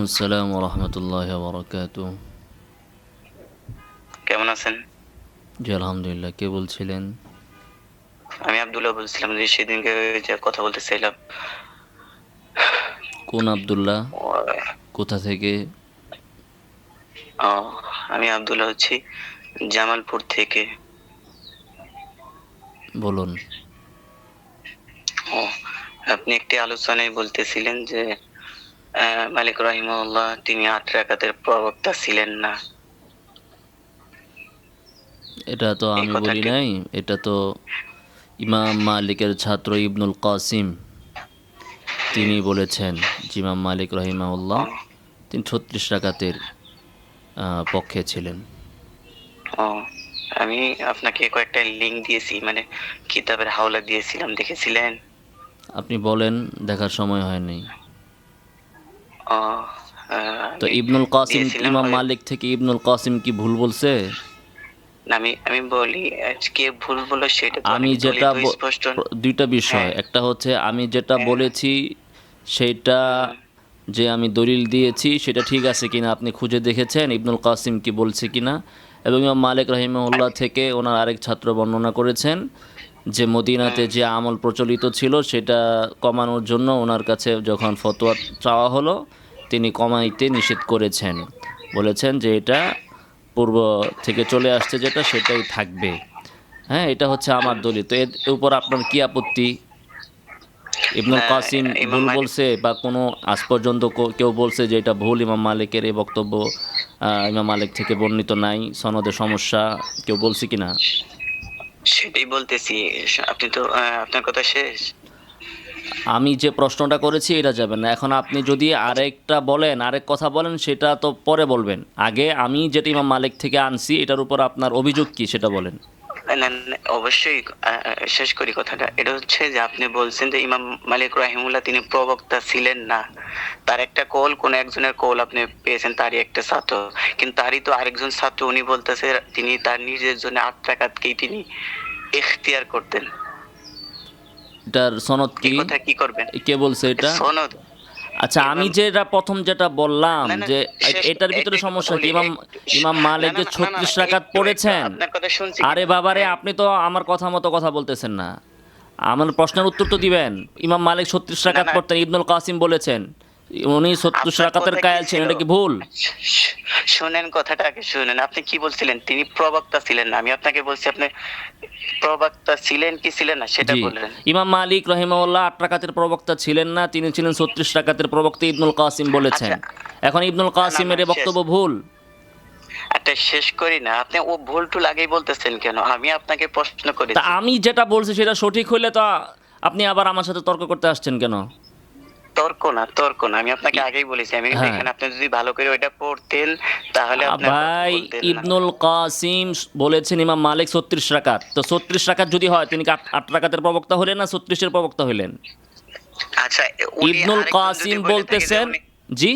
আসসালাম রহমতুল্লাহ বরকাত। কেমন আছেন? জি আলহামদুলিল্লাহ। কে বলছিলেন? আমি আব্দুল্লাহ বলছিলাম যে সেদিনকে যে কথা বলতে চাইলাম। কোন আব্দুল্লাহ? কোথা থেকে? আমি আব্দুল্লাহ হচ্ছি জামালপুর থেকে। বলুন। আপনি একটি আলোচনায় বলতেছিলেন যে মালিক রাহিমাহুল্লাহ তিনি 8 রাকাতের প্রবক্তা ছিলেন না। এটা তো এই আমি কথা বলি কি? নাই, এটা তো ইমাম মালিকের ছাত্র ইবনুল কাসিম তিনি বলেছেন যে ইমাম মালিক রহিমাহুল্লাহ আহ, তিনি 36 রাকাতের পক্ষে ছিলেন। আহ, আমি আপনাকে কয়েকটা লিংক দিয়েছি, মানে কিতাবের হাওলা দিয়েছিলাম, দেখেছিলেন? আপনি বলেন, দেখার সময় হয়নি। আহ, তো আমি ইবনুল কাসিম দিয়েছিলাম ইমাম মালিক থেকে ইবনুল কাসিম কি ভুল বলছে? না, আমি বলি আজকে ভুল বলো সেটা তো আমি অনেক দলিল যেটা তো স্পষ্ট। দুইটা বিষয়, হ্যাঁ, একটা হচ্ছে আমি যেটা হ্যাঁ, বলেছি সেটা হুম, যে আমি দলিল দিয়েছি সেটা ঠিক আছে কিনা আপনি খুঁজে দেখেছেন ইবনুল কাসিম কি বলছে কিনা, এবং ইমাম মালিক রহিমাহুল্লাহ থেকে ওনার আরেক ছাত্র বর্ণনা করেছেন যে মদিনাতে হুম, যে আমল প্রচলিত ছিল সেটা কমানোর জন্য ওনার কাছে যখন ফতোয়া চাওয়া হলো তিনি কমাইতে নিষেধ করেছেন, বলেছেন যে এটা পূর্ব থেকে চলে আসছে যেটা সেটাই থাকবে। হ্যাঁ, এটা হচ্ছে আমার হুম। দলিল। তো এর উপর আপনার কি আপত্তি? ইবনুল না, কাসিম ইমাম ভুল মালিক, বলছে বা কোনো আজ পর্যন্ত কেউ বলছে যে এটা ভুল, ইমাম মালিকের এই বক্তব্য ইমাম মালিক থেকে বর্ণিত নাই, সনদে সমস্যা, কেউ বলছে কি না? সেটাই বলতেছি। আপনি তো আপনার কথা শেষ। আমি যে প্রশ্নটা করেছি এটা যাবেন না। এখন আপনি যদি আচ্ছা, আরেকটা বলেন, আরেক কথা বলেন, সেটা তো পরে বলবেন। আগে আমি যেটা ইমাম মালিক থেকে আনছি এটার উপর আপনার অভিযোগ কি সেটা বলেন। না, না, অবশ্যই শেষ করি কথাটা। এটা হচ্ছে যে আপনি বলছেন যে ইমাম মালিক রাহিমাহুল্লাহ তিনি প্রবক্তা ছিলেন না। তার একটা কল, কোন একজনের কল আপনি পেয়েছেন, তারই একটা ছাত্র। কিন্তু তারই তো আরেকজন ছাত্র, উনি বলতেছে তিনি তার নিজের জন্য 8 রাকাতকেই তিনি ইখতিয়ার করতেন। এটার সনদ এই কি? কথা কি করবেন? কে বলছে এটা? সনদ আচ্ছা, আমি ইমাম, যেটা প্রথম যেটা বললাম না, না, যে শেষ, এটার ভিতরে একটু কথা সমস্যা কি? বলি। ইমাম ইমাম না, মালিক না, যে না, না, না, 36 রাকাত একটু পড়েছেন। আপনার কথা শুনছি আরে কিনা? বাবারে, হ্যাঁ, আপনি তো আমার কথা মতো কথা বলতেছেন না। আমার প্রশ্নের উত্তর তো দিবেন। ইমাম মালিক 36 না, রাকাত না, পড়তেন, ইবনুল কাসিম বলেছেন উনি 36 আপনার রাকাতের কথা কি কায়েল ছিলেন, ছিল? এটা কি ভুল? শুনেন, কথাটা আগে শুনেন। আপনি কি বলছিলেন? তিনি প্রবক্তা ছিলেন না। আমি আপনাকে বলছি আপনি প্রবক্তা ছিলেন কি ছিলেন না সেটা জি, বললেন। ইমাম মালিক রহিমাহুল্লাহ 8 রাকাতের প্রবক্তা ছিলেন না, তিনি ছিলেন 36 রাকাতের প্রবক্তা, ইবনুল কাসিম বলেছেন। আচ্ছা, এখন ইবনুল না, না, কাসিমের এই শেষ, বক্তব্য ভুল? একটা শেষ করি না। আপনি ও ভুল টুল আগেই বলতেছেন কেন? আমি আপনাকে প্রশ্ন তা করেছি। আমি যেটা বলছি সেটা সঠিক হইলে তো আপনি আবার আমার সাথে তর্ক করতে আসছেন কেন? তর্ক না, তর্ক না, আমি আপনাকে ই- আগেই বলেছি। আমি হ্যাঁ, দেখেন, আপনি যদি ভালো করে ওইটা পড়তেন তাহলে আপনার কথা ভাই, বলতেন না। ইবনুল কাসিম বলেছেন ইমাম মালিক 36 রাকাত। তো 36 রাকাত যদি হয় তিনি কি 8 রাকাতের প্রবক্তা হলেন না 36-এর প্রবক্তা হইলেন? আচ্ছা, উনি ইবনুল আরেকজন যদি কাসিম বলে থাকে যে বলতেছেন, উনি জি,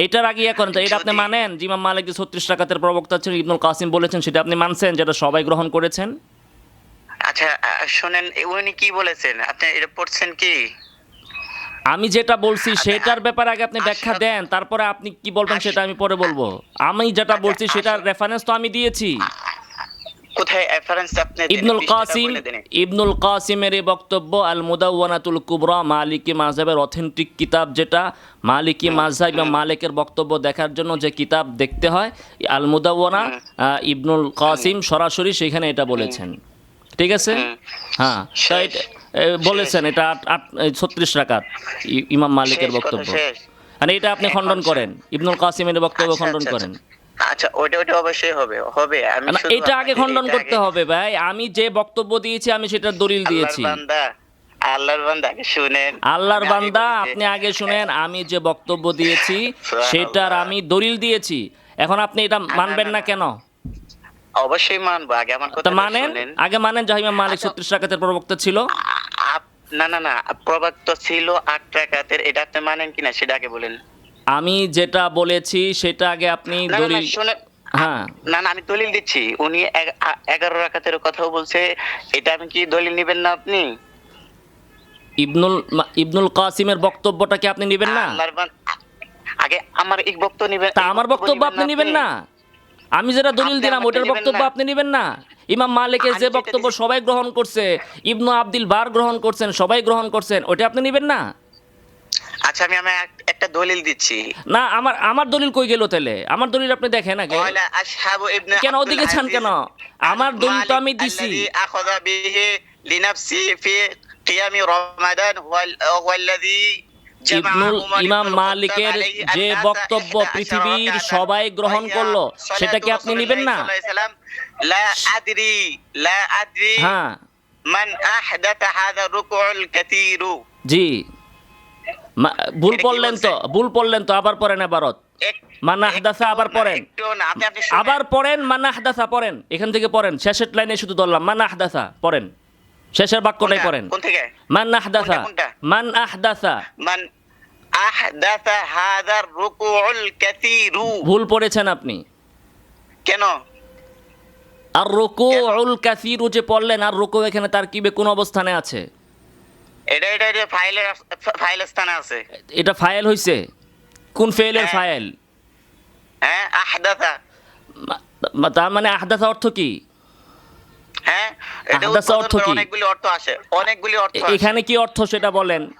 এইটার আগে ইয়ে করেন তো, এটা আপনি যদি, মানেন যে ইমাম মালিক যে 36 রাকাতের প্রবক্তা ছিলেন, ইবনুল কাসিম বলেছেন, সেটা আপনি মানছেন, যেটা সবাই গ্রহণ করেছেন? আচ্ছা, শোনেন, উনি কি বলেছেন আপনি এটা পড়ছেন কি? আমি যেটা বলছি আপনি সেটার ব্যাপারে আগে আপনি ব্যাখ্যা আসল, দেন, তারপরে আপনি কি বলবেন আস সেটা আমি পরে বলবো। আমি যেটা আচ্ছা, বলছি সেটার রেফারেন্স তো আমি দিয়েছি। কোথায় রেফারেন্স আপনি দেন? ইবনুল পৃষ্ঠাটা কাসিম বলে দেন। ইবনুল কাসিমের এই বক্তব্য আল মুদাওয়ানাতুল কুবরা, মালিকি মাযহাবের অথেন্টিক কিতাব, যেটা মালিকি হুম, মাযহাব বা হুম, মালিকের বক্তব্য দেখার জন্য যে কিতাব দেখতে হয়, আল মুদাওয়ানা, হুম, ইবনুল হুম, কাসিম সরাসরি সেখানে এটা হুম, বলেছেন। ঠিক আছে? হুম। হ্যাঁ, তো শেষ, এটা শেষ, বলেছেন এটা 36 রাকাত ইমাম মালিকের শেষ, কথা বক্তব্য। শেষ। মানে এটা আপনি এখন খণ্ডন করেন, ইবনুল কাসিমের বক্তব্য আচ্ছা, খণ্ডন আচ্ছা, আচ্ছা, করেন। আচ্ছা, ওইটা ওইটা অবশ্যই হবে, হবে। আমি না, শুধু এটা আগে আপনাকে খণ্ডন এটা করতে আগে, হবে ভাই। আমি যে বক্তব্য দিয়েছি আমি সেটার দলিল আল্লাহর দিয়েছি। বান্দা, আল্লাহর বান্দা আগে শুনেন। আল্লাহর আমি আগে বান্দা, বলেছি, আপনি আগে শুনেন। আমি যে বক্তব্য দিয়েছি সেটার সুবহানাল্লাহ। আমি দলিল দিয়েছি। এখন আপনি এটা না, মানবেন না, না না, কেন? অবশ্যই মানবো। আগে আমার তা কথাটা মানেন, শুনেন। আগে মানেন যে ইমাম মালিক আচ্ছা, 36 রাকাতের প্রবক্তা ছিল। না, না, না, প্রবক্তা ছিল 8 রাকাতের, এটা আপনি মানেন কিনা সেটা আগে বলেন। আমি যেটা বলেছি সেটা আগে আপনি না, না, না, দলিল। শুনেন। হ্যাঁ, না, না, আমি দলিল দিচ্ছি। উনি 11 রাকাতের কথাও বলছে। এটা আমি কি দলিল নিবেন না আপনি? ইবনুল কাসিমের বক্তব্যটাকে আপনি নেবেন না? আল্লাহর বান্দা, আগে আগে আমার এই বক্তব্য নেবেন, তা আমার বক্তব্য আপনি নেবেন না? আমি যেটা দলিল আপনি দিলাম আমারটা ওটার নেবেন বক্তব্য না? আপনি নেবেন না? ইমাম মালিকের আমি যে যেটা বক্তব্য দিছি- সবাই গ্রহণ করছে, ইবনু আব্দুল বার গ্রহণ করছেন, সবাই গ্রহণ করছেন, ওটা আপনি নেবেন না? আচ্ছা আমি একটা দলিল দিচ্ছি। না, আমার দলিল কই গেল তাহলে? আমার দলিল আপনি দেখেন আগে। ওয়ালা আসহাবু ইবনে কেন আব্দুল ওদিকে ছান আজিজ কেন? আমার দলিল তো আমি মালিক দিছি। আল্লাযী আখাযা বিহি লিনাফসি ফি কিয়ামি রমাদান ওয়াল্লাযী ইমাম মালিকের যে বক্তব্য পৃথিবীর সবাই গ্রহণ করলো, সেটা কি আপনি নেবেন না? লা আদরি হ্যাঁ, মান আহদাথা হাযা রুকুউল কাসীরু। জি। ভুল এটা কি পড়লেন তো, বলছে? ভুল পড়লেন তো, আবার পড়েন এবারত। মান আহদাসা আবার পড়েন, একটু না, আপনি শুনেন। আবার পড়েন, মান আহদাসা পড়েন, এখান থেকে পড়েন, শেষের লাইনে শুধু ধরলাম মান আহদাসা পড়েন, শেষের বাক্যটাই কোনটা? পড়েন। কোন থেকে? মান আহদাসা, কোনটা? মান আহদাসা। মান আহদাথা হাযা রুকুউল কাসীরু। ভুল পড়েছেন আপনি। কেন? আর রুকুউল কাসীরু যে পড়লেন, আর রুকু এখানে তার কিবে কোন অবস্থানে আছে? এটা ফাইলের স্থানে আছে। এটা ফাইল হইছে? কোন ফেলের হ্যাঁ। ফাইল? হ্যাঁ, আহদাথা। তার মানে আহদাসা অর্থ কি? হ্যাঁ, এটা আহদাসা উৎপাদন অর্থ করে কি? অনেকগুলি অর্থ আসে, অনেকগুলি অর্থ আসে। এখানে কি অর্থ সেটা বলেন।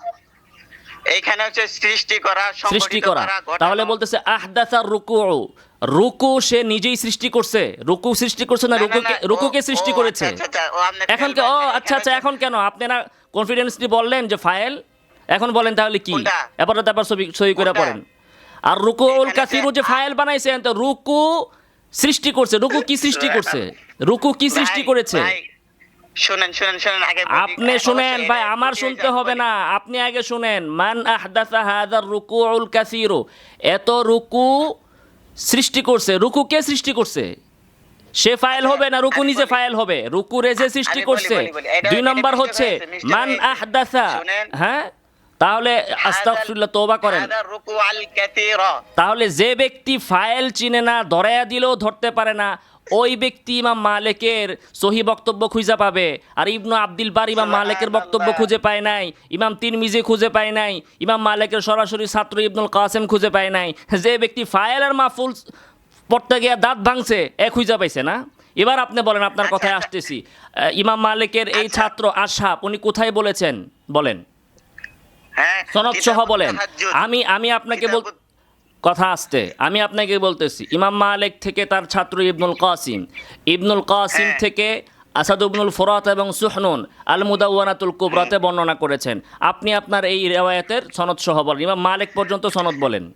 এখানে হচ্ছে সৃষ্টি করা, সৃষ্টি সংগঠিত করা। করা, তাহলে ঘটানো। বলতেছে আহদাসা রুকু, রুকু সে নিজেই সৃষ্টি করছে? রুকু সৃষ্টি করছে না, না, না, রুকুকে না, রুকুকে ও, সৃষ্টি ও, করেছে? আচ্ছা, আচ্ছা, ও আপনি এখন ফেল কে? ও করলেন, আচ্ছা আচ্ছা, এখানে এখন কেন আপনারা কনফিডেন্সলি বললেন যে ফাইল? এখন বলেন তাহলে কি? কোনটা? এবারে তারপর সই করে কোনটা? পড়েন। আর রুকুউল এখানে কাসীরু যে ফাইল বানাইছেন, তো রুকু সৃষ্টি করছে, রুকু কি সৃষ্টি করছে? রুকু কি সৃষ্টি ভাই, করেছে? ভাই, শুনেন আগে বলি। আপনি শুনেন অবশ্যই ভাই, এটা আমার ত্রুটি শুনতে হয়েছে, হবে বলি। না, আপনি আগে শুনেন। মান আহদাসা হাযার রুকুউল কাসীরু, এত রুকু সৃষ্টি করছে, রুকু কে সৃষ্টি করছে? সে ফাইল হবে না রুকু আমি নিজে বলি। ফাইল হবে? রুকু রেজে সৃষ্টি আমি বলি, করছে। বলি। এটা- 2 এটা নাম্বার মিস্টেক হচ্ছে হয়েছে, মিস্টেক মান হয়েছে। আহদাসা। শুনেন। হ্যাঁ, তাহলে আস্তাগফিরুল্লাহ, তওবা করেন। হাযা রুকুউল কাসীরা। তাহলে যে ব্যক্তি ফাইল চিনে না, ধরায়া দিলেও ধরতে পারে না, ওই ব্যক্তি ইমাম মালিকের সহি বক্তব্য খুঁজে পাবে। আর ইবনু আব্দুল বার ইমাম মালিকের বক্তব্য খুঁজে পায় নাই, ইমাম তিরমিজি খুঁজে পায় নাই, ইমাম মালিকের সরাসরি ছাত্র ইবনুল কাসিম খুঁজে পায় নাই। যে ব্যক্তি ফাইল আর মাহফুল পড়তে গিয়ে দাঁত ভাঙছে, এ খুঁজে পাইছে না। এবার আপনি বলেন, আপনার আচ্ছা, কথায় আচ্ছা। আসতেছি। ইমাম মালিকের এই আচ্ছা। ছাত্র আশহাব, উনি কোথায় বলেছেন বলেন? হ্যাঁ, সনদ সহ কিতাবুত বলেন। তাহাজ্জুদ। আমি আপনাকে কিতাবুত- কথা আসতে, আমি আপনাকে বলতেছি, ইমাম মালিক থেকে তার ছাত্র ইবনুল কাসিম, ইবনুল কাসিম হ্যাঁ। থেকে আসাদ ইবনুল ফুরাত এবং সুহনুন আল মুদাওয়ানাতুল কুবরাতে বর্ণনা করেছেন। আপনি আপনার এই রিওয়ায়াতের সনদ সহ বলেন, ইমাম মালিক পর্যন্ত সনদ বলেন,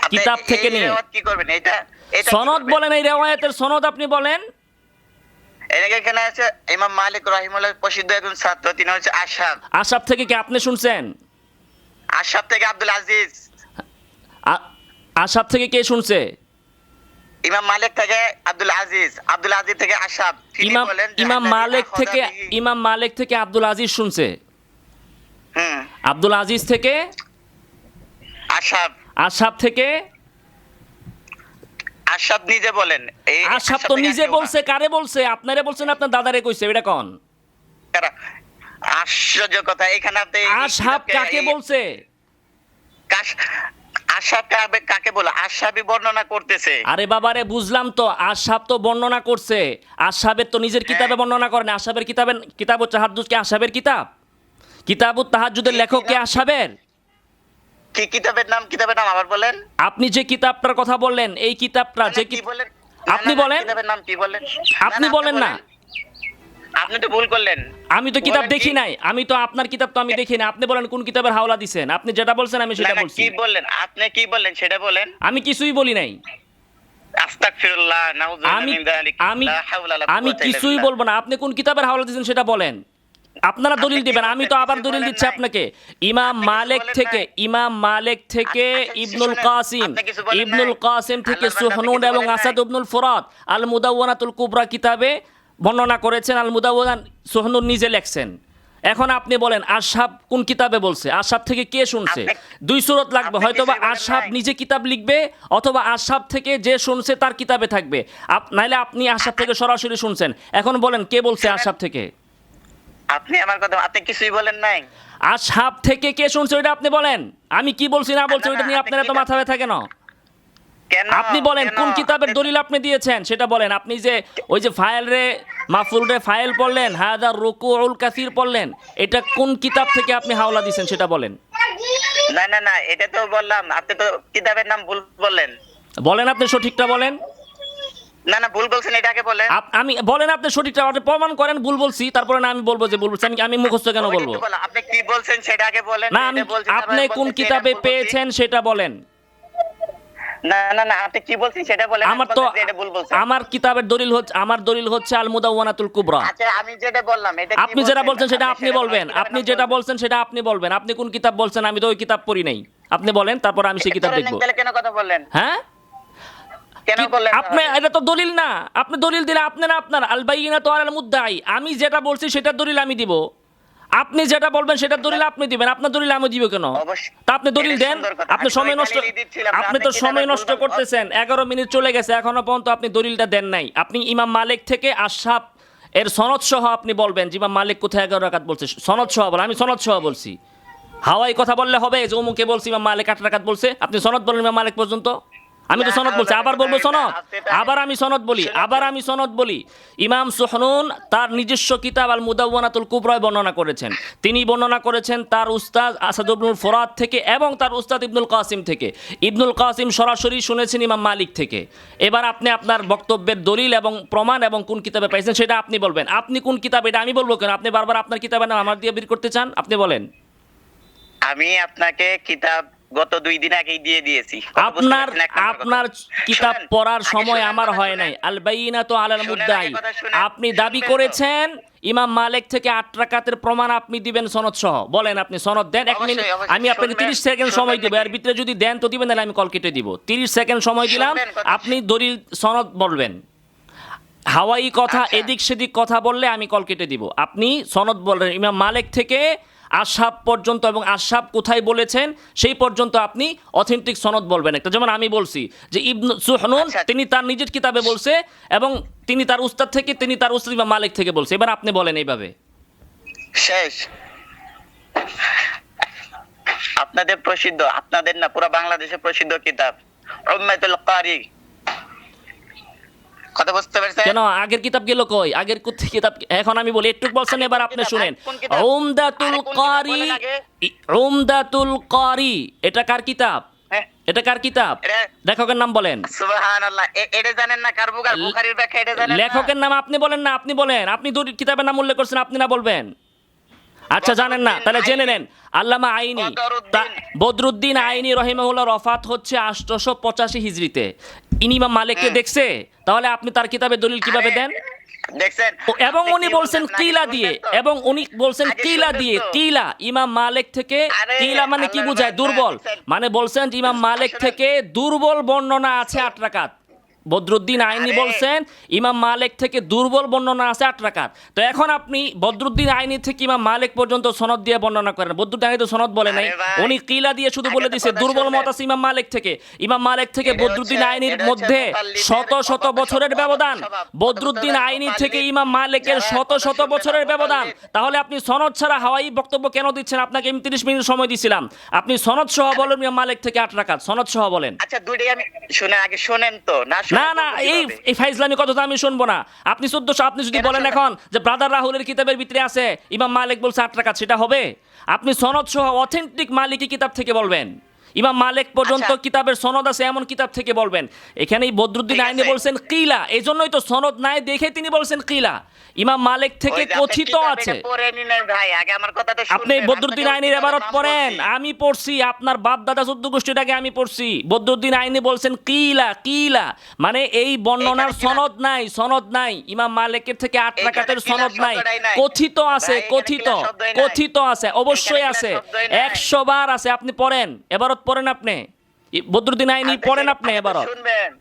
আপনি কিতাব থেকে এই নিয়ে। রেওয়াত কি করবেন? এটা কি সনদ করবেন? বলেন, এই রিওয়ায়াতের সনদ আপনি বলেন। এখানে আছে ইমাম মালিক রাহিমাহুল্লাহ প্রসিদ্ধ একজন ছাত্র, তিনি হচ্ছে আশহাব। আশহাব থেকে কি আপনি শুনছেন? আশহাব থেকে আব্দুল আজিজ। আশহাব থেকে কে শুনছে? ইমাম মালিক থেকে আব্দুল আজিজ, আব্দুল আজিজ থেকে আশহাব। তিনি ইমাম বলেন যে ইমাম আল্লাযী মালিক আখাযা থেকে বিহি- ইমাম মালিক থেকে আব্দুল আজিজ শুনছে। হুম, আব্দুল আজিজ থেকে আশহাব। আশহাব থেকে আশহাব নিজে বলেন। এই আশহাব তো থেকে নিজে কেউ না। বলছে, কারে বলছে? আপনারে বলছেন, আপনার দাদারে কইছে, এটা কোন? কারা? আশ্চর্য কথা, এখানে আপনি আশহাব কাকে বলছে? আশহাব কাকে বলে? আশহাবই বর্ণনা করতেছে। আরে বাবারে, বুঝলাম তো, আশহাব তো বর্ণনা করছে। আশহাবের তো নিজের কিতাবে বর্ণনা করেন। আশহাবের কিতাবুত তাহাজ্জুদ কি আশহাবের কিতাব? কিতাবুত তাহাজ্জুদের লেখক কে আশহাবের? কি কিতাবের নাম? কিতাবের নাম আবার বলেন। আপনি যে কিতাবটার কথা বললেন, এই কিতাবটা যে কি বলেন? আপনি বলেন। কিতাবের নাম কি বলেন? আপনি বলেন না। আপনি তো ভুল করলেন। আমি তো কিতাব বলেন দেখি কি? নাই, আমি তো আপনার কিতাব তো আমি দেখি না। আপনি বলেন কোন কিতাবের হাওলা দিছেন? আপনি যেটা বলছেন আমি না, সেটা না, বলছি। কি বললেন? আপনি কি বললেন সেটা বলেন। আমি কিছুই বলি নাই। আস্তাগফিরুল্লাহ, নাউযুবিল্লাহ আমি মিন যালিক। আমি লা হাওলা ওয়ালা আমি কুওয়াতা ইল্লা কিছুই বিল্লাহ। বলবো না। আপনি কোন কিতাবের হাওলা দিয়েছেন সেটা বলেন। আপনারা দলিল আপনি কি দিবেন, আমি তো বলছেন? আবার কিছু দলিল বলেন দিচ্ছি নাই। আপনাকে। ইমাম আপনি কিছু মালিক বলেন থেকে নাই। ইমাম মালিক থেকে আচ্ছা, ইবনুল শুনেন, কাসিম, আপনি কিছু বলেন ইবনুল নাই। কাসিম থেকে আল্লাহর বান্দা, আপনি সুহনুন কিছু এবং বলেন নাই। আসাদ ইবনুল ফুরাত আল মুদাওয়ানাতুল কুবরা কিতাবে বর্ণনা করেছেন। আল মুদাওয়ানা সুহনুন নিজে লেখছেন। এখন আপনি বলেন আশহাব কোন কিতাবে বলছে? আশহাব থেকে কে শুনছে? আপনি- দুই সুরত লাগবে, আপনি হয়তোবা কিছুই বলেন আশহাব নাই। নিজে কিতাব লিখবে, অথবা আশহাব থেকে যে শুনছে তার কিতাবে থাকবে। নাইলে আপনি আশহাব থেকে সরাসরি শুনছেন। এখন বলেন কে বলছে আশহাব থেকে? আপনি আমার কথা, আপনি কিছুই বলেন নাই। আশহাব থেকে কে শুনছে ওইটা আপনি বলেন। আমি কি বলছি না বলছি না, ওইটা না, নিয়ে আপনি আপনার এত কিতাব- মাথা ব্যথা কেন? কেন আপনি বলেন কেন? কোন কিতাবের আপনি- দলিল আপনি দিয়েছেন সেটা বলেন। আপনি যে ওই যে ফাইল রে মাফুল রে ফাইল পড়লেন, হাদা রুকুউল কাসির পড়লেন, এটা কোন কিতাব থেকে আপনি হাওলা দিয়েছেন সেটা বলেন। না না না, এটা তো বললাম, আপনি তো কিতাবের নাম ভুল বললেন। বলেন আপনি সঠিকটা বলেন। না না, ভুল বলছেন, এটাকে বলেন। আমি বলেন আপনি সঠিকটা আপনি প্রমাণ করেন ভুল বলছি, তারপরে না আমি বলবো যে ভুল বলছি। আমি মুখস্থ কেন ওইটা বলবো? তো বলা, আপনি কি বলছেন সেটা আগে বলেন। না আমি এটা বলছেন, আপনি তারপরে কোন বলছেন যে কিতাবে এটা ভুল বলছি। পেয়েছেন সেটা বলেন। না না না, আপনি কি বলছেন সেটা বলেন। আমার আমি তো বলতেছি এটা ভুল বলছেন। আমার কিতাবের দলিল হচ্ছে, আমার দলিল হচ্ছে আল মুদাওয়ানাতুল কুবরা। আচ্ছা, আমি যেটা বললাম এটা কি আপনি যেটা বলছেন সেটা আপনি সেটা বলবেন। কিতাবের আপনি নাম যেটা বলবেন। বলছেন সেটা আপনি বলবেন। আপনি কোন কিতাব বলছেন? আমি তো ওই কিতাব পড়ি নাই। আপনি বলেন, তারপর আমি সেই কিতাব বলেন দেখব। নাই, তাহলে কেন কথা বললেন? হ্যাঁ, কেন বললেন? আপনি এটা তো দলিল না। আপনি দলিল দিলে আপনার আপনার আল বাইয়িনাতু আলাল মুদ্দাই। আমি যেটা বলছি সেটার দলিল আমি দিব, আপনি যেটা বলবেন সেটার দলিল আপনি দিবেন। আপনার দলিল আমি দিব কেন? অবশ্যই। তা আপনি দলিল এটা দেন। সুন্দর কথা। আপনি আমি তো সময় ওই নষ্ট, দলিলই দিচ্ছিলাম যে আপনি তো আপনি সময় কিতাবের নষ্ট ভুল- করতেছেন। 11 মিনিট চলে গেছে, এখনো পর্যন্ত আপনি দলিলটা দেন নাই। আপনি ইমাম মালিক থেকে আশহাব এর সনদ সহ আপনি বলবেন যে ইমাম মালিক কোথায় 11 রাকাত বলছে, সনদ সহ বলেন। আমি সনদ সহ বলছি। হাওয়াই কথা বললে হবে যে অমুকে বলছি ইমাম মালিক 8 রাকাত বলছে? আপনি সনদ বলেন ইমাম মালিক পর্যন্ত। আমি তো না, সনদ বলছি, আবার বলবো সনদ, আবার আমি সনদ বলি, শুনুন, আবার আমি সনদ বলি। ইমাম সুহনুন তার নিজস্ব কিতাব আল মুদাওয়ানাতুল কুবরায় বর্ণনা করেছেন। তিনি বর্ণনা করেছেন তার উস্তাদ আসাদ ইবনুল ফুরাত থেকে এবং তার উস্তাদ ইবনুল কাসিম থেকে। ইবনুল কাসিম সরাসরি শুনেছেন ইমাম মালিক থেকে। এবার আপনি আপনার বক্তব্যের দলিল এবং প্রমাণ এবং কোন কিতাবে পাইছেন সেটা আপনি বলবেন। আপনি কোন কিতাব এটা আমি বলবো কেন? আপনি বারবার আপনার কিতাবের নাম আমার দিয়ে বের করতে চান। আপনি বলেন। আমি আপনাকে কিতাব গত 2 দিন আগেই দিয়ে দিয়েছি। কথা বুঝতে আপনার পারছেন? এক নম্বর কথা। আপনার কিতাব শুনেন, পড়ার আগে সময় শুনেন, আমার কথা হয় শুনেন। নাই। আল বাইয়িনাতু আলাল শুনেন, মুদ্দাই। আগে কথা শুনেন। আপনি দাবি শুনবেন তো? করেছেন ইমাম মালিক থেকে 8 রাকাতের প্রমাণ আপনি দিবেন সনদ সহ। বলেন আপনি সনদ দেন। 1 মিনিট অবশ্যই, আমি আপনাকে শুনবেন, 30 সেকেন্ড সময় দিব। শুনবেন এর ভিতরে যদি দেন তো দিবেন, নাহলে আমি কল কেটে দিব। 30 সেকেন্ড সময় দিলাম, শুনবেন কথা। আপনি দলিল সনদ বলবেন। হাওয়াই কথা আচ্ছা। এদিক সেদিক কথা বললে আমি কল কেটে দিব। আপনি সনদ বললেন ইমাম মালিক থেকে আশহাব পর্যন্ত এবং আশহাব কোথায় বলেছেন সেই পর্যন্ত আপনি অথেন্টিক সনদ বলবেন একটা। যেমন আমি বলছি যে ইবনু সুহনুন আচ্ছা। তিনি তার নিজের কিতাবে বলছে এবং তিনি তার উস্তাদ থেকে, তিনি তার উস্তাদ ইমাম মালিক থেকে বলছে। এবার আপনি বলেন এইভাবে। শেষ। আপনাদের প্রসিদ্ধ, আপনাদের না পুরো বাংলাদেশে প্রসিদ্ধ কিতাব উম্মাতুল কারি। কথা বুঝতে পারছেন? কেন আগের কিতাব গেল কই? আগের কোথায় কিতাব? এখন আমি বলি একটু বলছেন, এবার আপনি শুনেন। কোন কিতাব? উমদাতুল আরে কোন কিতাব কারি, বলেন আগে? উমদাতুল কারি এটা কার কিতাব? হ্যাঁ, এটা কার কিতাব? এটা- লেখকের নাম বলেন। সুবহানাল্লাহ। এটা জানেন না? বুখারীর ব্যাখ্যা এটা জানেন না? লেখকের নাম আপনি বলেন না, আপনি বলেন। আপনি কিতাবের নাম উল্লেখ করছেন, আপনি না বলবেন। আচ্ছা জানেন না, তাহলে জেনে নেন। আল্লামা আইনি, বদরুদ্দিন আইনি রহিমাহুল্লাহ রফাত হচ্ছে 885 হিজরিতে। ইনি ইমাম মালিককে দেখছে, তাহলে আপনি তার কিতাবে দলিল কিভাবে দেন? দেখছেন? এবং আপনি উনি কি বলছেন বলছেন? কিলা আগে দিয়ে, শুনবেন তো? এবং উনি বলছেন আগে কিলা শুনবেন দিয়ে, তো? কিলা ইমাম মালিক থেকে। আরে, কিলা মানে কি আল্লাহর বোঝায়? বান্দা, দুর্বল। দেখছেন? মানে বলছেন যে ইমাম মালিক শুনেন। থেকে দুর্বল বর্ণনা আছে 8 রাকাত। বদরুদ্দিন আইনি আরে। বলছেন ইমাম মালিক থেকে দুর্বল বর্ণনা আছে 8 রাকাত। তো এখন আপনি বদরুদ্দিন আইনি থেকে ইমাম মালিক পর্যন্ত সনদ দিয়ে বর্ণনা করেন। বদরুদ্দিন আইনি তো সনদ বলে নাই, আরে ভাই, উনি কিলা দিয়ে শুধু আগে বলে তো দিছে কথা দুর্বল শুনবেন। মত আছে ইমাম মালিক থেকে। ইমাম মালিক থেকে এটা বদরুদ্দিন হচ্ছে- আইনির এটা হচ্ছে মধ্যে মুকাল্লিদের শত শত স্বভাব, বছরের স্বভাব, ব্যবধান। স্বভাব। বদরুদ্দিন মুকাল্লিদ আইনি থেকে ইমাম মালিকের যারা শত কথা শত শুনবে বছরের না, ব্যবধান। মুকাল্লিদ। তাহলে আপনি সনদ ছাড়া হাওয়াই বক্তব্য কেন দিচ্ছেন? আপনাকে আমি 30 মিনিট সময় দিছিলাম। আপনি সনদ সহ বলেন ইমাম মালিক থেকে 8 রাকাত, সনদ সহ বলেন। আচ্ছা, দুইটাই আমি শুনে, আগে শোনেন তো। না শুনে না না, বলবো এই কিভাবে? এই ফাইজলামি কথা তো আমি শুনবো না। আপনি 1400 আপনি যদি কেন বলেন শুনবেন? এখন যে ব্রাদার রাহুলের কিতাবের ভিতরে আছে ইমাম মালিক বলছে 8 রাকাত, সেটা হবে? আপনি সনদ সহ অথেন্টিক মালিকি কিতাব থেকে বলবেন। ইমাম মালিক পর্যন্ত আচ্ছা। কিতাবের সনদ আছে এমন কিতাব থেকে বলবেন। এখানেই বদরুদ্দিন ঠিক আইনি আছে। বলছেন কিলা, এই জন্যই তো সনদ নাই দেখে তিনি বলছেন কিলা। ইমাম মালিক থেকে ওই যে আপনি কথিত কিতাব আছে। এটা পড়ে নিলেন ভাই, আগে আমার কথাটা আপনি শুনবেন। বদরুদ্দিন আপনাকে আইনির কিতাবের এবারত নাম পড়েন, বলছি। আমি পড়ছি। আপনার বাপ দাদা 14 গোষ্ঠীর আগে আমি পড়ছি। বদরুদ্দিন আইনি বলছেন কিলা, কিলা মানে এই বর্ণনার এখানে কিলা- সনদ নাই, সনদ নাই। ইমাম মালিকের থেকে 8 এখানে রাকাতের কিলা সনদ নাই, শব্দটাই নাই। কথিত আছে, ভাই, এখানে কথিত, কিলা শব্দই নাই। কথিত আছে, অবশ্যই এখানে আছে, কিলা শব্দই নাই। 100 বার আছে। আপনি পড়েন, এবারত পড়েন আপনি। বদরুদ্দিন আইনি পড়েন আপনি এবারত। শুনবেন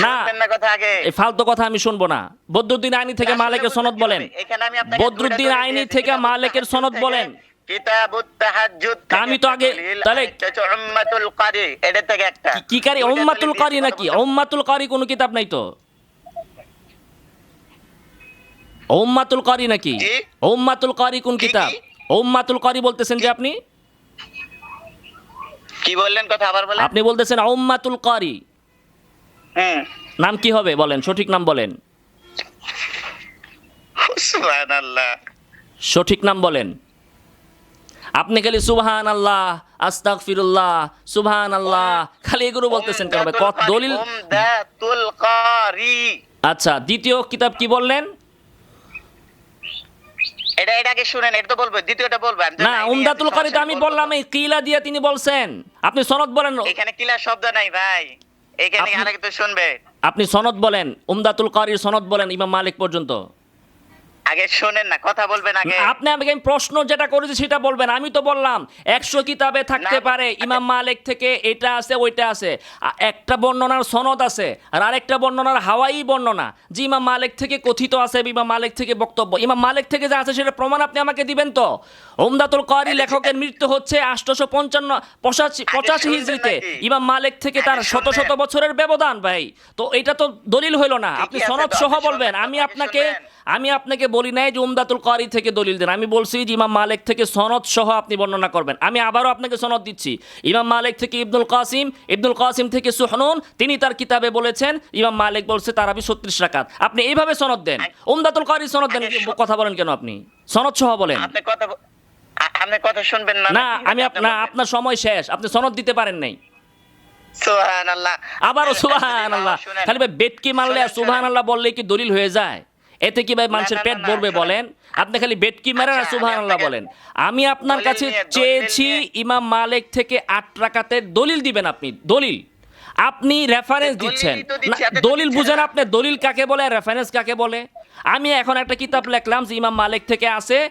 না, শুনবেন না কথা আগে? এই ফালতু কথা আমি শুনবো না। বদরুদ্দিন আইনি থেকে না, শুনলে মালিকের সনদ বুঝবেন বলেন। কিভাবে? এখানে আমি আপনাকে বদরুদ্দিন দুইটা দলিল আইনি দিয়েছি। থেকে কিতাবুত মালিকের তাহাজ্জুদ সনদ থেকে, বলেন। কিতাবুত তাহাজ্জুদ তা আমি তো থেকে আগে- দলিল, তাহলে- আরেকটা হচ্ছে উম্মাতুল কারি, এটা থেকে একটা। কি কারি? দুইটা উম্মাতুল দলিল কারি দিয়েছি, নাকি? কথা বুঝছেন? উম্মাতুল কারি কোনো কিতাব নাই তো। উম্মাতুল কারি নাকি? জি। উম্মাতুল কারি কোন কি? কিতাব? উম্মাতুল কারি বলতেছেন যে আপনি? কি বললেন, কথা আবার বলেন। আপনি বলতেছেন উম্মাতুল কারি, হুম। নাম কি হবে বলেন, সঠিক নাম বলেন, সুবহানাল্লাহ। সঠিক নাম বলেন। আপনি খালি সুবহান আল্লাহ, আস্তাগফিরুল্লাহ, সুবহান আল্লাহ, খালি এগুলো বলতেছেন কেন ভাই? কত দলিল। উমদাতুল কারি। আচ্ছা, দ্বিতীয় কিতাব কি বললেন? এটাকে শুনেন, এটা তো বলবো, দ্বিতীয়টা বলবো। আমি তো না, লাইনেই উমদাতুল আছি, কারিতে সমস্যা আমি নেই, বলবো বললাম তো। এই কিলা দিয়ে তিনি বলছেন, আপনি সনদ বলেন। এখানে কিলা শব্দ নাই ভাই, এখানে আপনি- আরেক তো শুনবে। আপনি সনদ বলেন, উমদাতুল কারির সনদ বলেন ইমাম মালিক পর্যন্ত। আগে শুনেন না, কথা বলবেন আগে। আপনি আমাকে আমি প্রশ্ন যেটা করেছি সেটা বলবেন। আমি তো বললাম 100 কিতাবে থাকতে না, পারে ইমাম মালিক থেকে এটা আছে ওইটা আছে, একটা বর্ণনার সনদ আছে আর আরেকটা বর্ণনার হাওয়াই বর্ণনা, যে ইমাম মালিক থেকে কথিত আছে, ইমাম মালিক থেকে বক্তব্য, ইমাম মালিক থেকে যা আছে সেটা প্রমাণ আপনি আমাকে দিবেন তো। উমদাতুল কারি লেখকের মৃত্যু হচ্ছে 885 হিজরিতে, নাকি? ইমাম মালিক থেকে তার আগে শত শত শুনবেন। বছরের ব্যবধান ভাই। তো এটা তো দলিল হইল না। ঠিকই আপনি আছে সনদ তো, সহ আপনি বলবেন। শুনবেন, আমি আপনি আপনাকে শুনবেন। বলি নাই যে উমদাতুল কারি থেকে দলিল দেন। আমি বলছি যে ইমাম মালিক থেকে সনদ সহ আপনি বর্ণনা করবেন। আমি আবারও আপনাকে সনদ দিচ্ছি। ইমাম মালিক থেকে ইবনুল কাসিম থেকে সুহনুন, তিনি তার কিতাবে বলেছেন ইমাম মালিক বলছে তারাবি 36 রাকাত। আপনি এইভাবে সনদ দেন। উমদাতুল কারি সনদ দেন, কথা বলেন কেন আপনি? সনদ সহ বলেন। আপনি কথা শুনবেন না না, নাকি? আমি আপনি না, বলবেন। আপনার সময় শেষ, আপনি সনদ দিতে পারেন নাই। সুবহানাল্লাহ। আবারও সুবহান আল্লাহ, শুনেন। খালি ভাই বেটকি মারলে আর শুনেন, সুবহান আল্লাহ বললে কি দলিল হয়ে যায়? এতে কি ভাই মানুষের না, পেট না, ভরবে শুনেন। বলেন? আপনি খালি বেটকি মারেন আর আচ্ছা, সুবহান আমি আল্লাহ আপনাকে বলেন। আমি আপনার দলিল কাছে নিয়ে- দলিল চেয়েছি নিয়ে- ইমাম মালিক থেকে 8 রাকাতের দলিল দিবেন আপনি, দলিল। আপনি রেফারেন্স দলিলই দিচ্ছেন তো না, দিচ্ছি, আপনি তো দলিল দিচ্ছেন বুঝেন না। আপনি, দলিল কাকে বলে, রেফারেন্স কাকে বলে? আমি এখন একটা কিতাব লিখলাম যে ইমাম মালিক থেকে আছে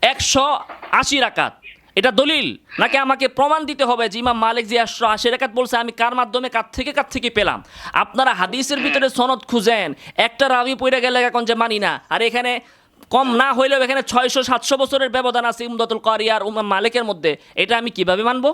180 রাকাত, এটা দলিল? নাকি আমাকে প্রমাণ দিতে হবে যে ইমাম মালিক যে 180 রাকাত বলছে আমি কার মাধ্যমে, কার থেকে পেলাম? আপনারা হাদিসের ভিতরে সনদ খুঁজেন, একটা রাবি পড়ে গেলে এখন যে মানি না, আর এখানে কম না হইলেও এখানে 600-700 বছরের ব্যবধান আছে উমদাতুল কারি আর ইমাম মালিকের মধ্যে। এটা আমি কিভাবে মানবো?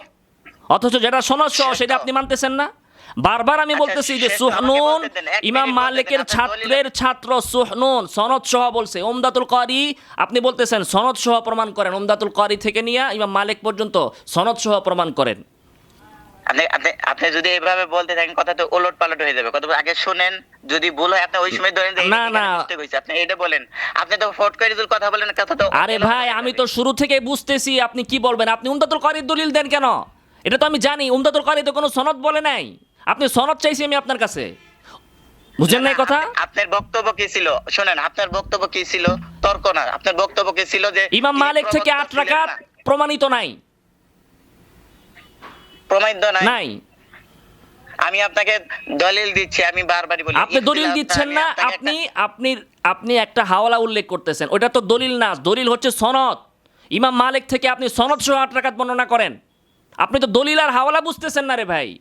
অথচ যেটা সনদ সহ সেটা আপনি মানতেছেন না। বারবার আমি আচ্ছা, বলতেছি যে শেষ তো আমাকে সুহনুন, বলতে দেন, এক ইমাম মিনিট বলতে মালিকের দেন, আপনার ছাত্রের ছাত্র সুহনুন সনদ সহ বলছে। উমদাতুল কারি আপনি বলতেছেন সনদ সহ প্রমাণ করেন, উমদাতুল কারি থেকে নিয়ে ইমাম মালিক পর্যন্ত সনদ সহ প্রমাণ করেন। আপনি যদি এইভাবে বলতে থাকেন, কথা তো ওলট পালট হয়ে যাবে। কথা আগে শুনেন, যদি ভুল হয় আপনি ওই সময় ধরেন যে না, এখানে না। মিস্টেক হয়েছে, আপনি এটা বলেন। আপনি তো ফট করে যদি কথা বলেন, কথা তো আরে ভাই, আমি তো শুরু থেকে বুঝতেছি আপনি কি বলবেন। আপনি উমদাতুল কারির দলিল দেন কেন? এটা তো আমি জানি উমদাতুল কারি তো কোনো সনদ বলে নাই। আপনি সনদ চাইছি আমি আপনার কাছে, বুঝেন নাই কথা? আপনার বক্তব্য কি ছিল? শুনেন, আপনার বক্তব্য কি ছিল? তর্ক না, আপনার বক্তব্য কি ছিল যে ইমাম তিনি মালিক থেকে প্রবক্তা 8 ছিলেন রাকাত না? প্রমাণিত নাই। প্রমাণিত নাই। নাই। আমি আপনাকে দলিল দিচ্ছি, আমি বারবারই বলি। আপনি দলিল ইখতিলাফ দিচ্ছেন আমি না, আপনাকে আপনি একটা হাওয়ালা উল্লেখ করতেছেন, ওটা তো দলিল না, দলিল হচ্ছে সনদ। ইমাম মালিক থেকে আপনি সনদ সহ 8 রাকাত বর্ণনা করেন। আপনি তো দলিল আর হাওয়ালা বুঝতেছেন না রে ভাই।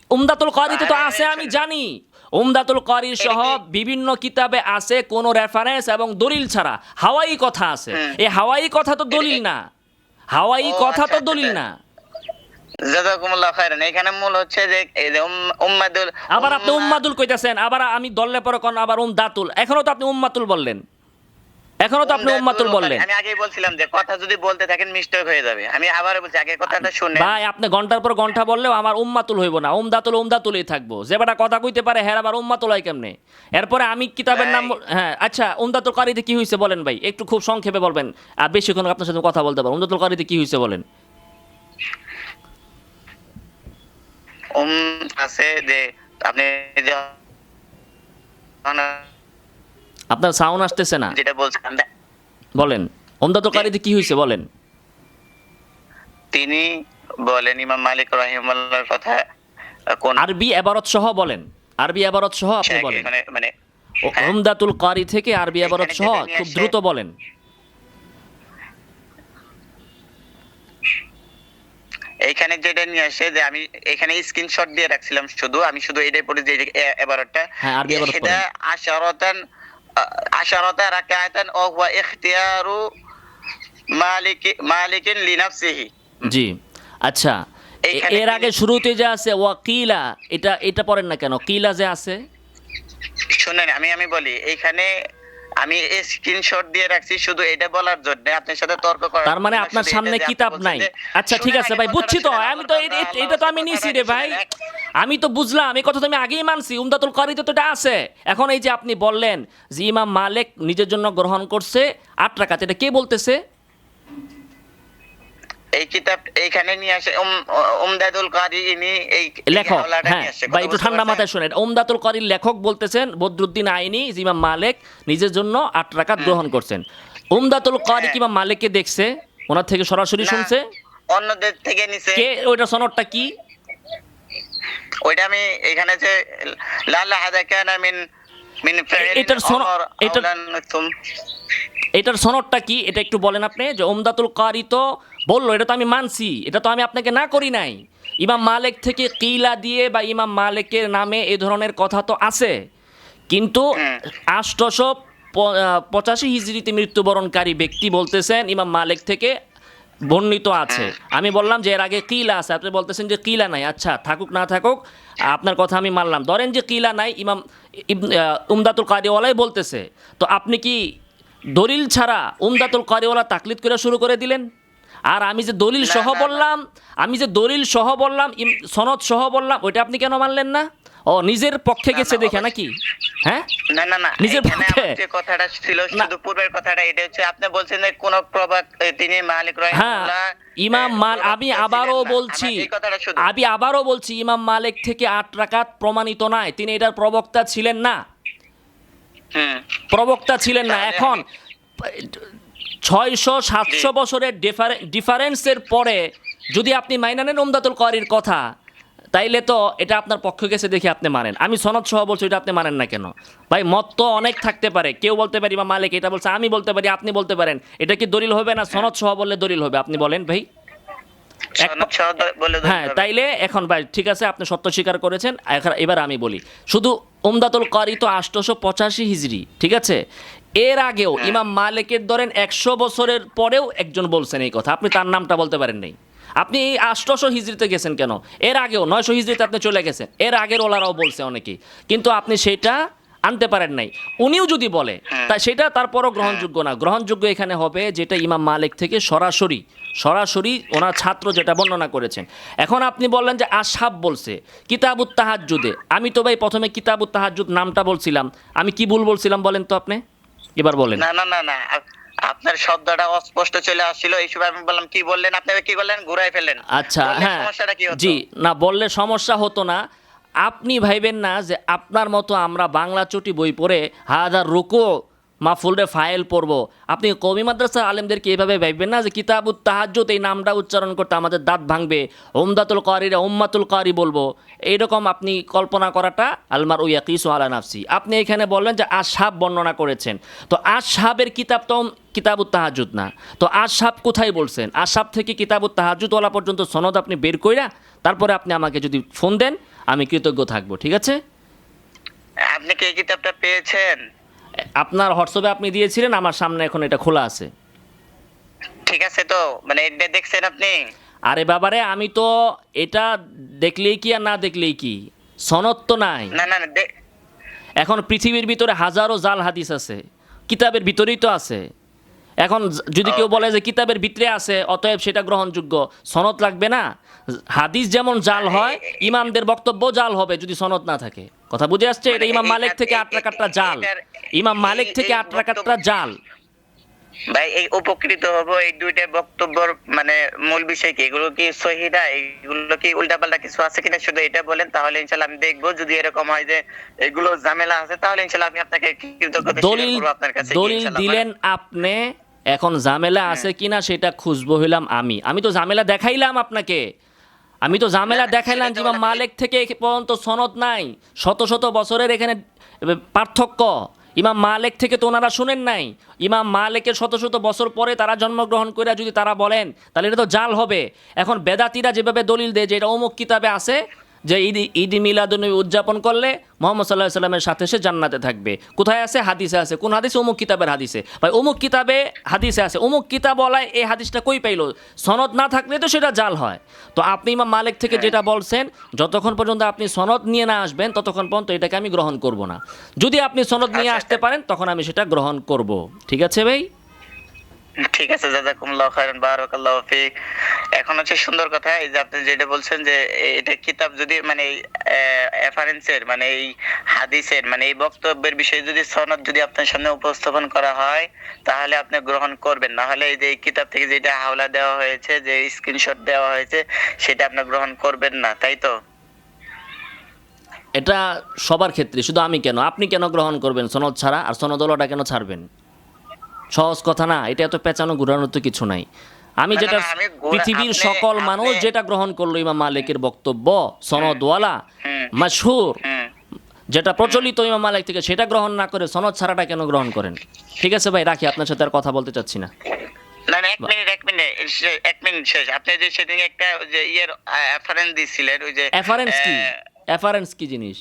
উমদাতুল কারিতে তো আছে, আমি জানি উমদাতুল কারি সহ বিভিন্ন কিতাবে আছে কোন রেফারেন্স এবং দলিল ছাড়া হাওয়াই কথা আছে। এই হাওয়াই কথা তো দলিল না, হাওয়াই ও, কথা তো আচ্ছা, দলিল আচ্ছা। না। জাযাকুমুল্লাহ খাইরান। এখানে মূল হচ্ছে যে এই যে উম্মাদুল, আবার আপনি উম্মাদুল কইতাছেন, আবার আমি দললে পরে কোন আবার উমদাতুল। এখনো তো আপনি উম্মাতুল বললেন, এখনো তো আপনি উম্মাতুল বললেন। আমি আগেই বলছিলাম যে কথা যদি বলতে থাকেন মিস্টেক হয়ে যাবে। আমি আবার বলছি, আগে কথাটা শুনেন। ভাই, আপনি ঘন্টার পর ঘন্টা বললেও আমার উম্মাতুল হইব না, উমদাতুলই থাকবো। যে বেটা কথা কইতে পারে হ্যাঁ আবার উম্মাতুল হয় কেমনে? এরপরে আমি কিতাবের নাম হ্যাঁ আচ্ছা, উমদাতুল কারিতে কি হয়েছে বলেন ভাই, একটু খুব সংক্ষেপে বলবেন, আর বেশিক্ষণ আপনার সাথে কথা বলতে পারবো। উমদাতুল কারিতে কি হয়েছে বলেন। আছে যে আপনি আপনার সাউন্ড আসতেছে না, যেটা বলছেন, বলেন উমদাতুল কারিতে কি হয়েছে বলেন। তিনি বলেন ইমাম মালিক রাহিমাহুল্লাহর কথা কোন আরবি এবারত সহ বলেন, আরবি এবারত সহ আপনি বলেন। মানে উমদাতুল কারি থেকে আরবি এবারত এখানে সহ যেটা নিয়ে খুব আসে- দ্রুত বলেন। এইখানে যেটা নিয়ে আসে যে আমি এখানে স্ক্রিনশট দিয়ে রাখছিলাম, আমি শুধু এটাই পড়ি যে এবারটা হ্যাঁ, আরবি এবারত ইহদা আশারাতা রাকাতান ও হুয়া ইখতিয়ারু মালিকিন লিনাফসিহি। জি, আচ্ছা। এইখানে এর আগে শুরুতে যে আছে ওয়াকিলা, এটা পড়েন না কেন? কিলা যে আছে, শুনেন, আমি বলি এইখানে আমি স্ক্রিনশট দিয়ে রাখছি শুধু এটা বলার জন্য আপনার সাথে তর্ক করার তার মানে জন্য, আপনার শুধু এটা সামনে যে আপনি কিতাব বলছেন নাই। যে, আচ্ছা ঠিক শুনেন আছে আগে ভাই, বুঝছি তো, কথাটা আমি তো শুনেন, এটা তো আমি আল্লাহর নিছি রে কথাটা ভাই, শুনেন। আমি তো বুঝলাম, এই কথা তো আমি আগেই মানছি, উমদাতুল কারীতে তো এটা আছে। এখন এই যে আপনি বললেন যে ইমাম মালিক নিজের জন্য গ্রহণ করছে 8 রাকাত, এটা কে বলতেছে? এই কিতাব এইখানে নিয়ে আসে উমদাদুল কারি ইনি এই লেখক, হাওলাটা হ্যাঁ নিয়ে আসছে, ভাই কথা একটু বুঝতে ঠান্ডা পারছেন? মাথায় শোনেন, উমদাতুল কারীর লেখক বলতেছেন বদরুদ্দিন আইনি যে ইমাম মালিক নিজের জন্য 8 রাকাত গ্রহণ করছেন। উমদাতুল কারী কি ইমাম মালিককে দেখছে, ওনার থেকে সরাসরি না, শুনছে? অন্যদের থেকে নিছে। কে ওইটা, সনদটা কি? ওইটা আমি এখানে যে লাল্লা হাদা কানা মিন মিন ফাইলিন এটার সনদ, আমর এটার আওলান তুম। এটার সনদটা কি এটা একটু বলেন আপনি। যে উমদাতুল কারী তো বললো, এটা তো আমি মানছি, এটা তো আমি আপনাকে না করি নাই। ইমাম মালিক থেকে কিলা দিয়ে বা ইমাম মালিকের নামে এ ধরনের কথা তো আছে, কিন্তু 885 হিজরিতে মৃত্যুবরণকারী ব্যক্তি বলতেছেন ইমাম মালিক থেকে বর্ণিত আছে। আমি বললাম যে এর আগে কিলা আছে, আপনি বলতেছেন যে কিলা নাই। আচ্ছা থাকুক না থাকুক, আপনার কথা আমি মানলাম, ধরেন যে কিলা নাই, ইমাম উমদাতুল কারিওয়ালাই বলতেছে, তো আপনি কি দলিল ছাড়া উমদাতুল কারিওয়ালা তাকলিদ করে শুরু করে দিলেন? আর আমি যে দলিল না, সহ না, না। বললাম, আমি যে দলিল সহ বললাম, সনদ সহ বললাম, ওইটা আপনি কেন মানলেন না? ও নিজের পক্ষে না, গেছে না, দেখে অবশ্যই। নাকি? হ্যাঁ না না না, নিজের এখানে পক্ষে? আমার যে কথাটা ছিল না। শুধু পূর্বের কথাটা, এটা হচ্ছে আপনি বলছেন যে কোন প্রবাদ তিনি মালিক হ্যাঁ রাহিমাহুল্লাহ ইমাম মাল, আমি প্রবক্তা আবারও ছিলেন না। বলছি, আমার এই কথাটা শুধু। আমি আবারও বলছি, ইমাম মালিক থেকে 8 রাকাত প্রমাণিত নয়, তিনি এটার প্রবক্তা ছিলেন না, হুম। প্রবক্তা ছিলেন না। তাহলে এখন 600-700 বছরের ডিফারেন্সের পরে যদি আপনি মাইনা নেন উমদাতুল কারীর কথা, তাইলে তো এটা আপনার পক্ষে গেছে দেখে আপনি মানেন। আমি সনদ সহ বলছি, এটা আপনি মানেন না কেন? ভাই মত তো অনেক থাকতে পারে, কেউ বলতে পারি ইমাম মালিক এটা বলছে, আমি বলতে পারি, আপনি বলতে পারেন, এটা কি দলিল হবে না? সনদ সহ বললে দলিল হবে, আপনি বলেন ভাই। সনদ সহ বলে দিতে হ্যাঁ হবে। তাইলে এখন ভাই ঠিক আছে, আপনি সত্য স্বীকার করেছেন, এবার আমি বলি, শুধু উমদাতুল কারী তো 885 হিজরি, ঠিক আছে? এর আগেও ইমাম মালিকের ধরেন 100 বছরের পরেও একজন বলছেন এই কথা, আপনি তার নামটা বলতে পারেন নাই। আপনি এই 800 হিজরিতে গেছেন কেন? এর আগেও 900 হিজরিতে আপনি চলে গেছেন, এর আগের ওলারাও বলছে অনেকেই, কিন্তু আপনি সেটা আনতে পারেন নাই। উনিও যদি বলে তা সেটা তারপরও গ্রহণযোগ্য না। গ্রহণযোগ্য এখানে হবে যেটা ইমাম মালিক থেকে সরাসরি সরাসরি ওনার ছাত্র যেটা বর্ণনা করেছেন। এখন আপনি বললেন যে আসহাব বলছে কিতাবুত তাহাজ্জুদে, আমি তো ভাই প্রথমে কিতাবুত তাহাজ্জুদ নামটা বলছিলাম, আমি কি ভুল বলছিলাম বলেন তো আপনি, এবার বলেন। না না না না, আপনার শব্দটা অস্পষ্ট চলে আসছিল, এই সময় আমি বললাম কি বললেন, আপনি কি করলেন, ঘুরাই ফেলেন। আচ্ছা বললে হ্যাঁ, সমস্যাটা কি হতো? জি না বললে সমস্যা হতো না। আপনি ভাইবেন না যে আপনার মতো আমরা বাংলা চটি বই পড়ে হাজার রুকু মাহফুলরে ফাইল পড়বো। আপনি কওমি মাদ্রাসা আলেমদেরকে এইভাবে ভাববেন না যে কিতাবুত তাহাজ্জুদ এই নামটা উচ্চারণ করতে আমাদের দাঁত ভাঙবে, উমদাতুল কারীরা উম্মাতুল কারী বলবো, এইরকম আপনি কল্পনা করাটা আলমার ইয়াকিসু আলা নাফসি। আপনি এখানে বললেন যে আসহাব বর্ণনা করেছেন, তো আসহাবের কিতাব তো কিতাবুত তাহাজ্জুদ না, তো আসহাব কোথায় বলছেন? আসহাব থেকে কিতাবুত তাহাজ্জুদ ওয়ালা পর্যন্ত সনদ আপনি বের কইরা তারপরে আপনি আমাকে যদি ফোন দেন আমি কৃতজ্ঞ থাকবো, ঠিক আছে? আপনি কি এই কিতাবটা পেয়েছেন? আপনার হোয়াটসঅ্যাপে আপনি দিয়েছিলেন, আমার সামনে এখন এটা খোলা আছে। ঠিক আছে, তো মানে এটা দেখছেন আপনি? আরে বাবারে, আমি তো এটা দেখলেই কি আর না দেখলেই কি, সনদ তো নাই। না না না, এখন পৃথিবীর ভিতরে হাজারো জাল হাদিস আছে, কিতাবের ভিতরেই তো আছে। এখন যদি কেউ বলে যে কিতাবের ভিতরে আছে অতএব সেটা গ্রহণযোগ্য, সনদ লাগবে না? হাদিস যেমন জাল হয়, ইমামদের বক্তব্য জাল হবে যদি সনদ না থাকে। কথা বুঝে আসছে? এটা ইমাম মালিক থেকে 8 রাকাতটা জাল, ইমাম মালিক থেকে 8 রাকাতটা জাল। ভাই এই উপকৃত হব এই দুইটা বক্তব্যের মানে মূল বিষয় কি, এগুলো কি সহিহ, এগুলো কি উল্টাপাল্টা কিছু আছে কিনা শুধু এটা বলেন, তাহলে ইনশাআল্লাহ আমি দেখবো। যদি এরকম হয় যে এগুলো ঝামেলা আছে তাহলে ইনশাআল্লাহ আমি আপনাকে কৃতজ্ঞতা স্বীকার দলিল করব আপনার কাছে, দলিল ইনশাআল্লাহ। দিলেন আপনি, এখন ঝামেলা আছে কিনা সেটা খুঁজবো হইলাম আমি। আমি তো ঝামেলা দেখাইলাম আপনাকে, আমি তো ঝামেলা দেখাইলাম যে ইমাম মালিক থেকে এ পর্যন্ত সনদ নাই, শত শত বছরের এখানে পার্থক্য। ইমাম মালিক থেকে তো ওনারা শুনেন নাই, ইমাম মালিকের শত শত বছর পরে তারা জন্মগ্রহণ করে যদি তারা বলেন তাহলে এটা তো জাল হবে। এখন বেদাতিরা যেভাবে দলিল দেয় যে এটা অমুক কিতাবে আছে, যে ঈদ মিলাদুন্নবী উদযাপন করলে মুহাম্মদ সাল্লাল্লাহু আলাইহি সাল্লামের সাথে সে জান্নাতে থাকবে। কোথায় আছে? হাদিসে আছে। কোন হাদিসে? অমুক কিতাবের হাদিসে। ভাই অমুক কিতাবে হাদিসে আছে, অমুক কিতাব বলায় এই হাদিসটা কই পাইলো? সনদ না থাকলে তো সেটা জাল হয়। তো আপনি ইমাম মালিক থেকে যেটা বলছেন, যতক্ষণ পর্যন্ত আপনি সনদ নিয়ে না আসবেন ততক্ষণ পর্যন্ত এটাকে আমি গ্রহণ করব না। যদি আপনি সনদ নিয়ে আসতে পারেন তখন আমি সেটা গ্রহণ করব। ঠিক আছে ভাই? ঠিক আছে, জাযাকুমুল্লাহু খাইরান, বারাকাল্লাহু ফিক। এখন হচ্ছে সুন্দর কথা, এই যে আপনি যেটা বলছেন যে এটা কিতাব যদি মানে রেফারেন্সের মানে এই হাদিসের মানে এই বক্তব্যের বিষয়ে যদি সনদ যদি আপনার সামনে উপস্থাপন করা হয় তাহলে আপনি গ্রহণ করবেন, না হলে এই যে এই কিতাব থেকে যেটা হাওলা দেওয়া হয়েছে, যে স্ক্রিনশট দেওয়া হয়েছে সেটা আপনি গ্রহণ করবেন না, তাই তো? এটা সবার ক্ষেত্রে, শুধু আমি কেন, আপনি কেন গ্রহণ করবেন সনদ ছাড়া? আর সনদওয়ালাটা কেন ছাড়বেন? সহজ কথা না, এটা এত পেঁচানো ঘুরানোর তো কিছু নাই। আমি না, যেটা না, আমি পৃথিবীর সকল মানুষ যেটা গ্রহণ করলো ইমাম মালিকের বক্তব্য সনদওয়ালা হুম, মাশহুর, হুম। যেটা প্রচলিত ইমাম মালিক থেকে, সেটা গ্রহণ না করে সনদ ছাড়াটা কেন গ্রহণ করেন? ঠিক আছে ভাই, রাখি, আপনার সাথে আর কথা বলতে চাচ্ছি না। না না, এক মিনিট শেষ। আপনি যে সেদিন একটা যে রেফারেন্স দিছিলেন, ওই যে এফারেন্স কি? এফারেন্স কি জিনিস?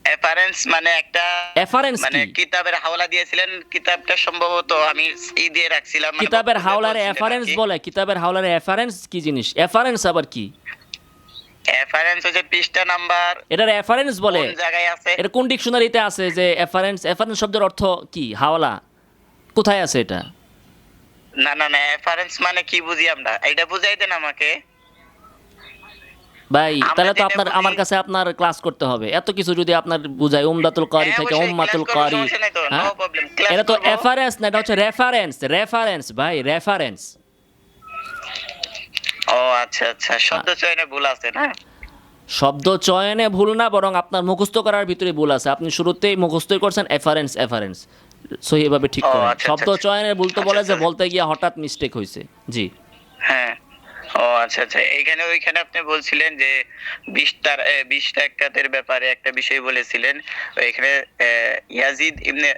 রেফারেন্স মানে একটা এফারেন্স মানে কি? কিতাবের হাওলা দিয়েছিলেন, কিতাবটা সম্ভবত আমি দিয়ে রাখছিলাম, মানে কিতাবের বক্তব্যে হাওলারে বলছিলেন এফারেন্স আর কি। বলে? কিতাবের হাওলারে এফারেন্স কি জিনিস? এফারেন্স আবার কি? রেফারেন্স হচ্ছে পৃষ্ঠা নাম্বার এটার রেফারেন্স বলে? কোন জায়গায় আছে। এটা কোন ডিকশনারিতে আছে যে এফারেন্স? এফারেন্স শব্দের অর্থ কি? হাওলা কোথায় আছে এটা? না না না, রেফারেন্স মানে কি বুঝি আমরা, এটা বুঝাই দেন আমাকে। ভাই আমরা তাহলে তো যেটা আপনার বুঝি- আমার কাছে আপনার ক্লাস করতে হবে। এত কিছু যদি আপনার বুঝাই, উমদাতুল কারি হ্যাঁ, থেকে অবশ্যই উম্মাতুল class করবো, কারি, সমস্যা নাই তো, no হ্যাঁ? problem, class এটা তো করবো। রেফারেন্স না, এটা হচ্ছে রেফারেন্স। রেফারেন্স ভাই, রেফারেন্স। ও আচ্ছা আচ্ছা, শব্দ চয়নে ভুল আছে না? শব্দ চয়নে ভুল না, বরং আপনার মুখস্থ করার ভিতরে ভুল আছে। আপনি শুরুতেই মুখস্থই করছেন এফারেন্স এফারেন্স, সহিভাবে ঠিক ও, করেন। আচ্ছা, শব্দ আচ্ছা। চয়নের ভুল তো আচ্ছা, বলে যে আচ্ছা। বলতে গিয়ে হঠাৎ মিস্টেক হয়েছে। জি হ্যাঁ। ও আচ্ছা আচ্ছা, এইখানে ওইখানে আপনি বলছিলেন যে 20 রাকাতের ব্যাপারে একটা বিষয় বলেছিলেন। এখানে ইয়াজিদ ইবনে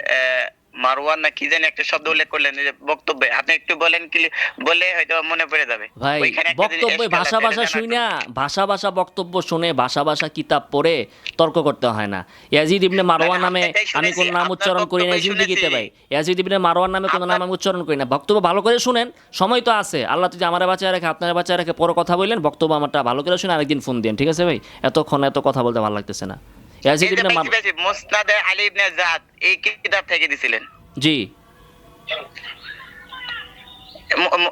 মারওয়ান না কি জানি একটা শব্দ উল্লেখ করলেন এই যে বক্তব্যে, আপনি একটু বলেন কি, বলে হয়তো মনে পড়ে যাবে। ভাই, ওইখানে একটা জিনিস বক্তব্য এসকাল ভাষা আছে, ভাষা এটা শুই জানা না, ভাষা ভাষা বক্তব্য শুনে, ভাষা ভাষা কিতাব পড়ে তর্ক করতে হয় না। ইয়াজিদ ইবনে মারওয়ান না, নামে আপনারটাই আমি কোন শুনেছি, নাম আপনার উচ্চারণ করি না বক্তব্যই জিন্দেগিতে শুনেছি। ভাই। ইয়াজিদ ইবনে মারওয়ান নামে কোনো নাম আপনার- আমি উচ্চারণ করি না। বক্তব্য ভালো করে শুনেন, সময় তো আছে। আল্লাহ যদি আমার বাঁচায় রাখে, আপনার বাঁচায় রাখে, পরে কথা বললেন। বক্তব্য আমারটা ভালো করে শুনে আরেকদিন ফোন দিন, ঠিক আছে ভাই? এতক্ষণ এত কথা বলতে ভালো লাগতেছে না। ইয়াজিদ এই যে ইবনে বেশি বেশি মুসনাদে আলী ইবনে জাদ এই কিতাব থেকে দিছিলেন। জি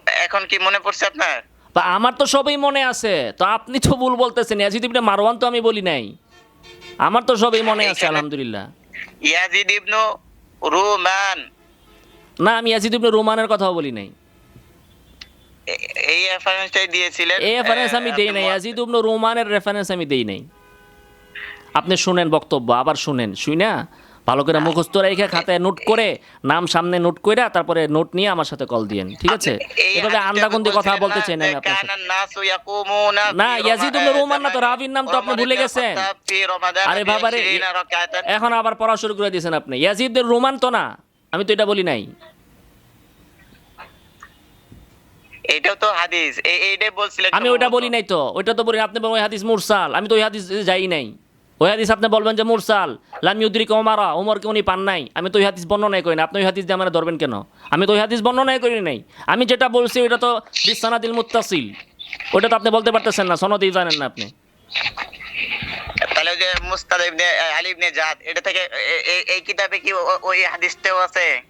এখন কি মনে পড়ছে আপনার? বা আমার তো সবই মনে আছে, তো আপনি তো ভুল বলতেছেন। ইয়াজিদ ইবনে মারওয়ান তো আমি বলি নাই, আমার তো সবই মনে আছে এইখানে- আলহামদুলিল্লাহ। ইয়াজিদ ইবনু রুমান, না, আমি ইয়াজিদ ইবনে রোমানের কথাও বলি নাই। এই রেফারেন্সটাই দিয়েছিলেন। এই রেফারেন্স আমি দেই নাই, আপনি ইয়াজিদ ইবনে রোমানের রেফারেন্স আমি দেই নাই। আপনি শুনেন বক্তব্য, আবার শুনেন, শুই না ভালো করে মুখস্থ রেখে খাতায় নোট করে, নাম সামনে নোট কইরা তারপরে নোট নিয়ে আমার সাথে কল দিয়েন, ঠিক আছে? এই এভাবে হাদিসটা আন্দাগন্দি কথা বলছিলেন বলতে না চাই না যে আমি আপনার সাথে। কানান নাসু ইয়াকুমুনা না, ফি ইয়াজিদ ইবনে রোমান না তো, জামানে রাবির নাম তো আপনি ওমর ভুলে ইবনে গেছেন। খাত্তাব ফি রমাদান আরে বাবা রে, 20 রাকাতান। এখন আবার পড়া শুরু করে দিয়েছেন আপনি। ইয়াজিদের রোমান তো না, আমি তো এটা বলি নাই। এইটাও তো হাদিস, এইটাই বলছিলেন। আমি ওইটা বলি নাই তো, ওইটা তো বলি না। আপনি বলেন ওই হাদিস মুরসাল, আমি তো ওই হাদিস যাই নাই। ওই হাদিস আপনি বলবেন যে মুরসাল, লাম ইউদরিক ওমারা, ওমরকে উনি পান নাই। আমি তো ওই হাদিস বর্ণনাই করি না। আপনি ওই হাদিস দিয়ে আমার ধরবেন কেন? আমি তো ওই হাদিস বর্ণনাই করি নাই। আমি যেটা বলছি ওইটা তো বিসানাদিল মুত্তাসিল, ওইটা তো আপনি বলতে পারতেছেন না, সনদই জানেন না আপনি। তাহলে ওই যে মুসনাদ ইবনে আলী ইবনে জাদ, এটা থেকে এই কিতাবে কি ওই হাদিসটাও আছে?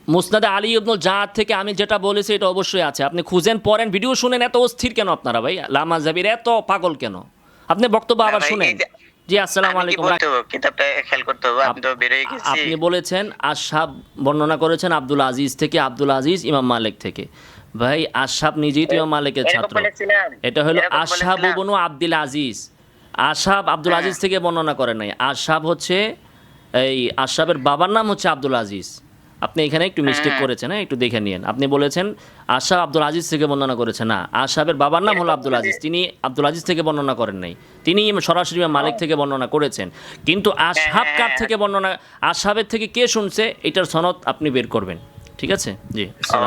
মুসনাদে আলী ইবনুল জাদ থেকে আমি যেটা বলেছি এটা অবশ্যই আছে। আপনি খুঁজেন, পড়েন, ভিডিও শুনেন। এত অস্থির কেন আপনারা ভাই? লামা জাবির এত পাগল কেন? আপনি বক্তব্য আবার না ভাই, শুনেন। এই যে- জি আসসালামু আমি কি আলাইকুম। বলতে হবে? কিতাবটা খেয়াল করতে হবে, আমি তো বেরোয় গেছি। আপনি বলেছেন আশহাব বর্ণনা করেছেন আব্দুল আজিজ থেকে, আব্দুল আজিজ ইমাম মালিক থেকে। ভাই আশহাব নিজেই তো ইমাম মালিকের এরকম ছাত্র। বলেছিলাম, এটা হলো এরকম আশহাব বলেছিলাম। ইবনু আব্দুল আজিজ। আশহাব আব্দুল হ্যাঁ। আজিজ থেকে বর্ণনা করেন নাই। আশহাব হচ্ছে এই আশহাবের বাবার নাম হচ্ছে আব্দুল আজিজ। আপনি এখানে একটু মিস্টেক করেছেন, হ্যাঁ একটু দেখে নিন। আপনি বলেছেন আশহাব আব্দুল আজিজ থেকে বর্ণনা করেছে, না, আশহাবের বাবার নাম হলো আব্দুল আজিজ। তিনি আব্দুল আজিজ থেকে বর্ণনা করেন নাই, তিনি সরাসরি ইমাম মালিক থেকে বর্ণনা করেছেন। কিন্তু আশহাব কার থেকে বর্ণনা, আশহাবের থেকে কে শুনছে এটার সনদ আপনি বের করবেন, ঠিক আছে? জি আসসালাম।